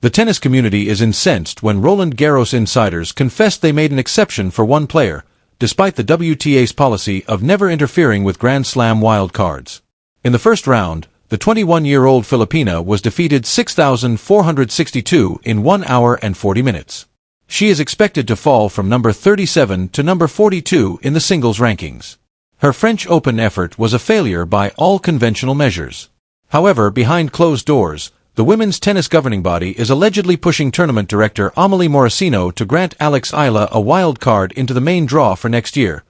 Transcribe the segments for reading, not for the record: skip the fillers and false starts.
The tennis community is incensed when Roland Garros insiders confessed they made an exception for one player, despite the WTA's policy of never interfering with Grand Slam wildcards. In the first round, the 21-year-old Filipino was defeated 6,462 in 1 hour and 40 minutes. She is expected to fall from number 37 to number 42 in the singles rankings. Her French Open effort was a failure by all conventional measures. However, behind closed doors, the women's tennis governing body is allegedly pushing tournament director Amelie Mauresmo to grant Alex Eala a wild card into the main draw for next year,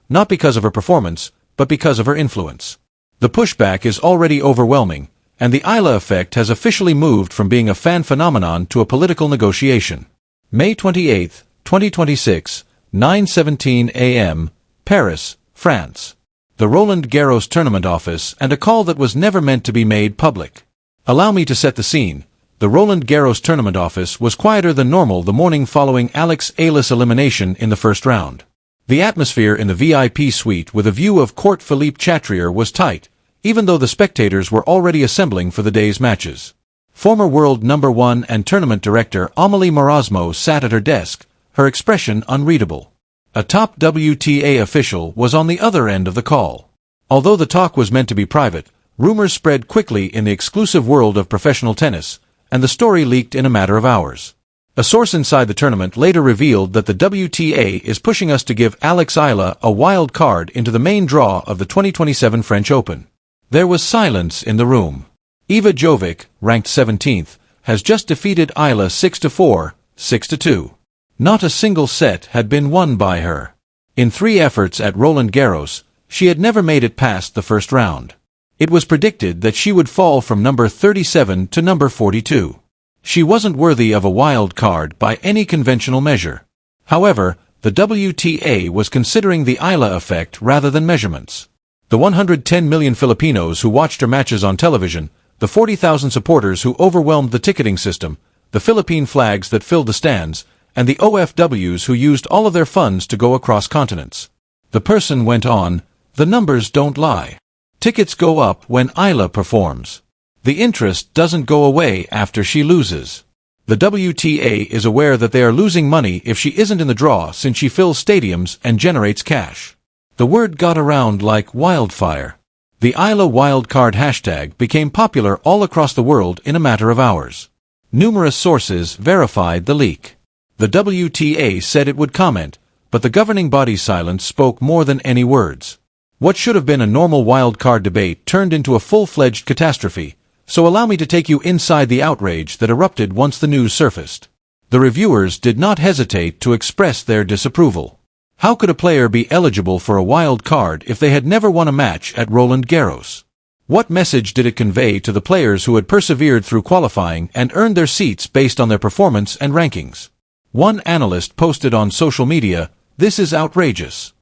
not because of her performance, but because of her influence. The pushback is already overwhelming, and the Eala effect has officially moved from being a fan phenomenon to a political negotiation. May 28, 2026, 9:17 a.m., Paris, France. The Roland Garros tournament office and a call that was never meant to be made public. Allow me to set the scene. The Roland Garros tournament office was quieter than normal the morning following Alex Eala's elimination in the first round. The atmosphere in the VIP suite with a view of Court Philippe Chatrier was tight, even though the spectators were already assembling for the day's matches. Former world number 1 and tournament director Amelie Mauresmo sat at her desk, her expression unreadable. A top WTA official was on the other end of the call. Although the talk was meant to be private, rumors spread quickly in the exclusive world of professional tennis, and the story leaked in a matter of hours. A source inside the tournament later revealed that the WTA is pushing us to give Alex Eala a wild card into the main draw of the 2027 French Open. There was silence in the room. Eva Jovic, ranked 17th, has just defeated Eala 6-4, 6-2. Not a single set had been won by her. In 3 efforts at Roland Garros, she had never made it past the first round. It was predicted that she would fall from number 37 to number 42. She wasn't worthy of a wild card by any conventional measure. However, the WTA was considering the Eala effect rather than measurements. The 110 million Filipinos who watched her matches on television, the 40,000 supporters who overwhelmed the ticketing system, the Philippine flags that filled the stands, and the OFWs who used all of their funds to go across continents. The person went on, "The numbers don't lie. Tickets go up when Eala performs. The interest doesn't go away after she loses. The WTA is aware that they are losing money if she isn't in the draw since she fills stadiums and generates cash." The word got around like wildfire. The Eala wildcard hashtag became popular all across the world in a matter of hours. Numerous sources verified the leak. The WTA said it would comment, but the governing body's silence spoke more than any words. What should have been a normal wildcard debate turned into a full-fledged catastrophe, so allow me to take you inside the outrage that erupted once the news surfaced. The reviewers did not hesitate to express their disapproval. How could a player be eligible for a wild card if they had never won a match at Roland Garros? What message did it convey to the players who had persevered through qualifying and earned their seats based on their performance and rankings? One analyst posted on social media, "This is outrageous.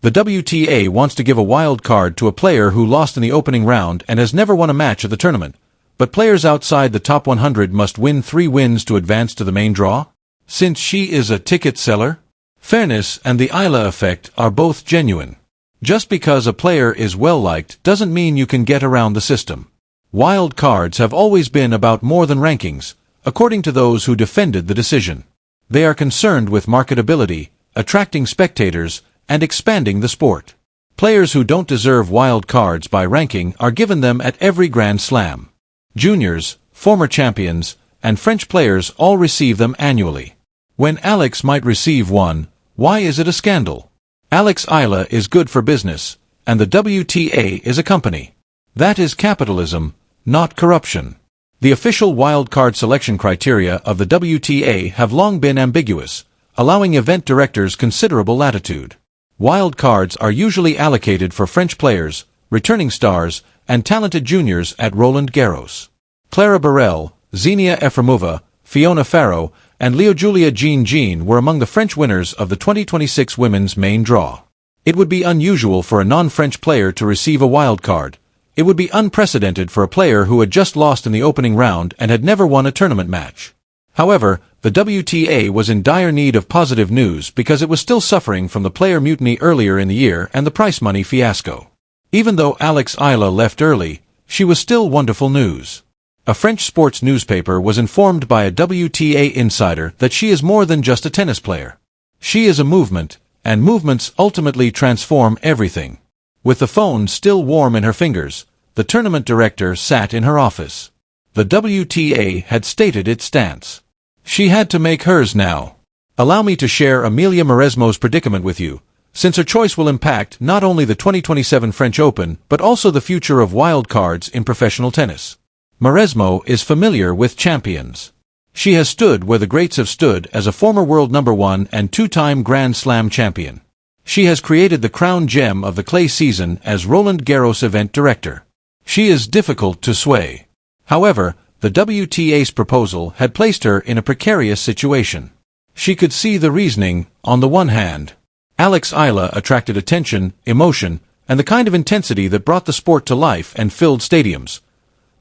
The WTA wants to give a wild card to a player who lost in the opening round and has never won a match at the tournament, but players outside the top 100 must win 3 wins to advance to the main draw? Since she is a ticket seller? Fairness and the Eala effect are both genuine. Just because a player is well-liked doesn't mean you can get around the system. Wild cards have always been about more than rankings, according to those who defended the decision. They are concerned with marketability, attracting spectators, and expanding the sport. Players who don't deserve wild cards by ranking are given them at every Grand Slam. Juniors, former champions, and French players all receive them annually. When Alex might receive one, why is it a scandal? Alex Eala is good for business, and the WTA is a company. That is capitalism, not corruption. The official wildcard selection criteria of the WTA have long been ambiguous, allowing event directors considerable latitude. Wild cards are usually allocated for French players, returning stars, and talented juniors at Roland Garros. Clara Burel, Xenia Efremova, Fiona Farrow, and Leojulia Jean were among the French winners of the 2026 women's main draw. It would be unusual for a non-French player to receive a wild card. It would be unprecedented for a player who had just lost in the opening round and had never won a tournament match. However, the WTA was in dire need of positive news because it was still suffering from the player mutiny earlier in the year and the prize money fiasco. Even though Alex Eala left early, she was still wonderful news. A French sports newspaper was informed by a WTA insider that she is more than just a tennis player. She is a movement, and movements ultimately transform everything. With the phone still warm in her fingers, the tournament director sat in her office. The WTA had stated its stance. She had to make hers now. Allow me to share Amelie Mauresmo's predicament with you, since her choice will impact not only the 2027 French Open but also the future of wild cards in professional tennis. Mauresmo is familiar with champions. She has stood where the greats have stood as a former world number 1 and 2-time Grand Slam champion. She has created the crown gem of the clay season as Roland Garros event director. She is difficult to sway. However, the WTA's proposal had placed her in a precarious situation. She could see the reasoning. On the one hand, Alex Eala attracted attention, emotion, and the kind of intensity that brought the sport to life and filled stadiums.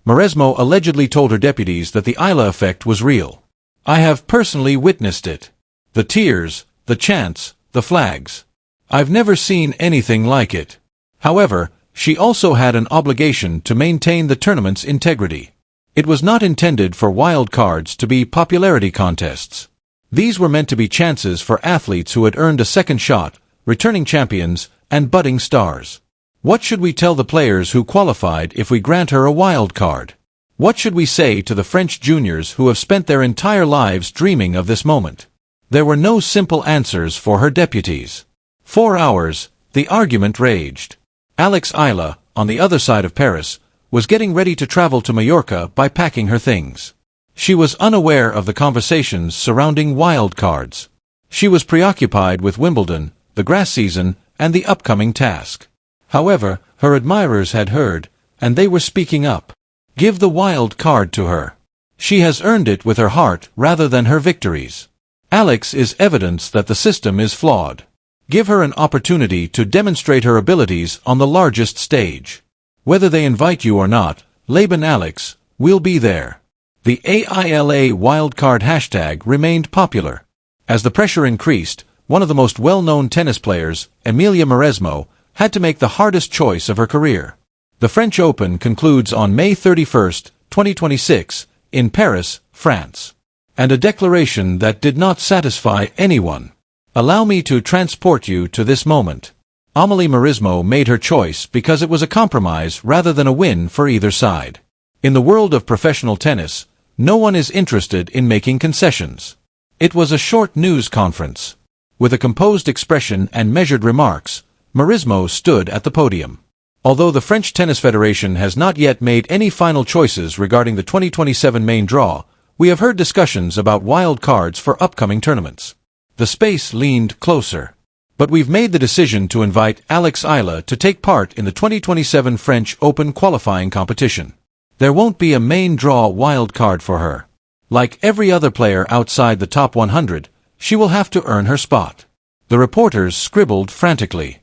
Mauresmo allegedly told her deputies that the Eala effect was real. I have personally witnessed it. The tears, the chants, the flags. I've never seen anything like it. However, she also had an obligation to maintain the tournament's integrity. It was not intended for wild cards to be popularity contests. These were meant to be chances for athletes who had earned a second shot, returning champions, and budding stars. What should we tell the players who qualified if we grant her a wild card? What should we say to the French juniors who have spent their entire lives dreaming of this moment? There were no simple answers for her deputies. For hours, the argument raged. Alex Eala, on the other side of Paris, was getting ready to travel to Mallorca by packing her things. She was unaware of the conversations surrounding wild cards. She was preoccupied with Wimbledon, the grass season, and the upcoming task. However, her admirers had heard, and they were speaking up. Give the wild card to her. She has earned it with her heart rather than her victories. Alex is evidence that the system is flawed. Give her an opportunity to demonstrate her abilities on the largest stage. Whether they invite you or not, Laban Alex, we'll be there. The AILA wildcard hashtag remained popular. As the pressure increased, one of the most well-known tennis players, Amelie Mauresmo, had to make the hardest choice of her career. The French Open concludes on May 31, 2026, in Paris, France. And a declaration that did not satisfy anyone. Allow me to transport you to this moment. Amelie Mauresmo made her choice because it was a compromise rather than a win for either side. In the world of professional tennis, no one is interested in making concessions. It was a short news conference. With a composed expression and measured remarks, Mauresmo stood at the podium. Although the French Tennis Federation has not yet made any final choices regarding the 2027 main draw, we have heard discussions about wild cards for upcoming tournaments. The space leaned closer. But we've made the decision to invite Alex Eala to take part in the 2027 French Open qualifying competition. There won't be a main draw wild card for her. Like every other player outside the top 100, she will have to earn her spot. The reporters scribbled frantically.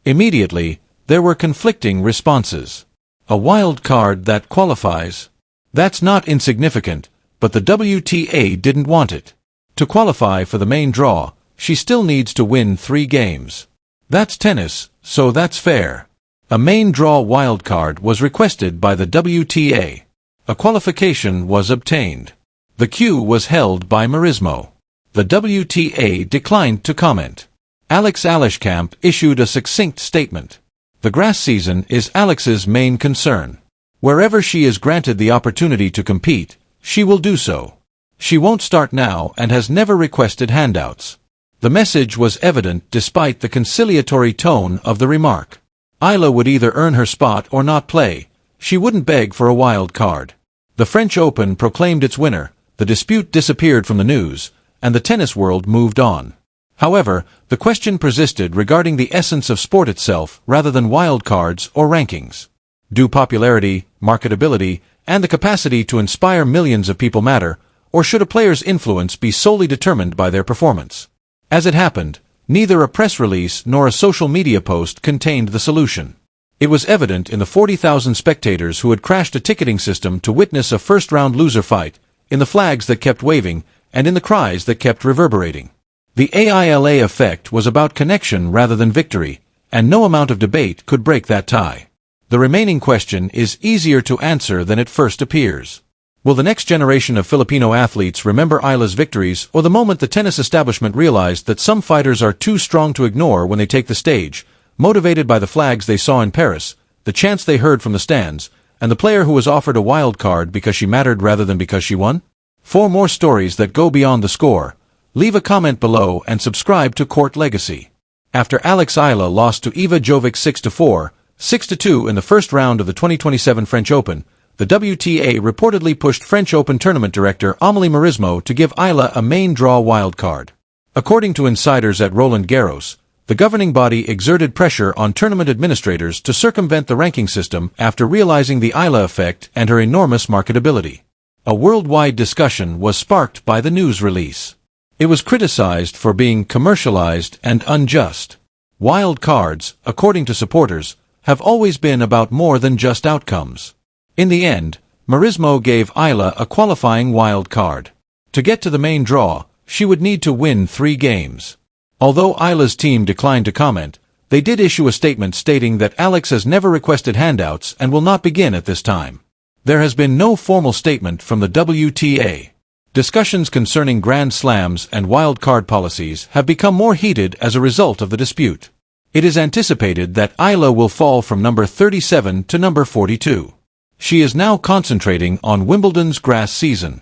Immediately, there were conflicting responses. A wild card that qualifies? That's not insignificant, but the WTA didn't want it. To qualify for the main draw, she still needs to win 3 games. That's tennis, so that's fair. A main draw wildcard was requested by the WTA. A qualification was obtained. The queue was held by Mauresmo. The WTA declined to comment. Alex Eala issued a succinct statement. The grass season is Alex's main concern. Wherever she is granted the opportunity to compete, she will do so. She won't start now and has never requested handouts. The message was evident despite the conciliatory tone of the remark. Eala would either earn her spot or not play. She wouldn't beg for a wild card. The French Open proclaimed its winner, the dispute disappeared from the news, and the tennis world moved on. However, the question persisted regarding the essence of sport itself rather than wild cards or rankings. Do popularity, marketability, and the capacity to inspire millions of people matter, or should a player's influence be solely determined by their performance? As it happened, neither a press release nor a social media post contained the solution. It was evident in the 40,000 spectators who had crashed a ticketing system to witness a first-round loser fight, in the flags that kept waving, and in the cries that kept reverberating. The AILA effect was about connection rather than victory, and no amount of debate could break that tie. The remaining question is easier to answer than it first appears. Will the next generation of Filipino athletes remember Eala's victories, or the moment the tennis establishment realized that some fighters are too strong to ignore when they take the stage, motivated by the flags they saw in Paris, the chants they heard from the stands, and the player who was offered a wild card because she mattered rather than because she won? For more stories that go beyond the score, leave a comment below and subscribe to Court Legacy. After Alex Eala lost to Eva Jovic 6-4, 6-2 in the first round of the 2027 French Open, the WTA reportedly pushed French Open tournament director Amelie Mauresmo to give Eala a main draw wildcard. According to insiders at Roland Garros, the governing body exerted pressure on tournament administrators to circumvent the ranking system after realizing the Eala effect and her enormous marketability. A worldwide discussion was sparked by the news release. It was criticized for being commercialized and unjust. Wild cards, according to supporters, have always been about more than just outcomes. In the end, Mauresmo gave Eala a qualifying wild card. To get to the main draw, she would need to win 3 games. Although Eala's team declined to comment, they did issue a statement stating that Alex has never requested handouts and will not begin at this time. There has been no formal statement from the WTA. Discussions concerning Grand Slams and wild card policies have become more heated as a result of the dispute. It is anticipated that Eala will fall from number 37 to number 42. She is now concentrating on Wimbledon's grass season.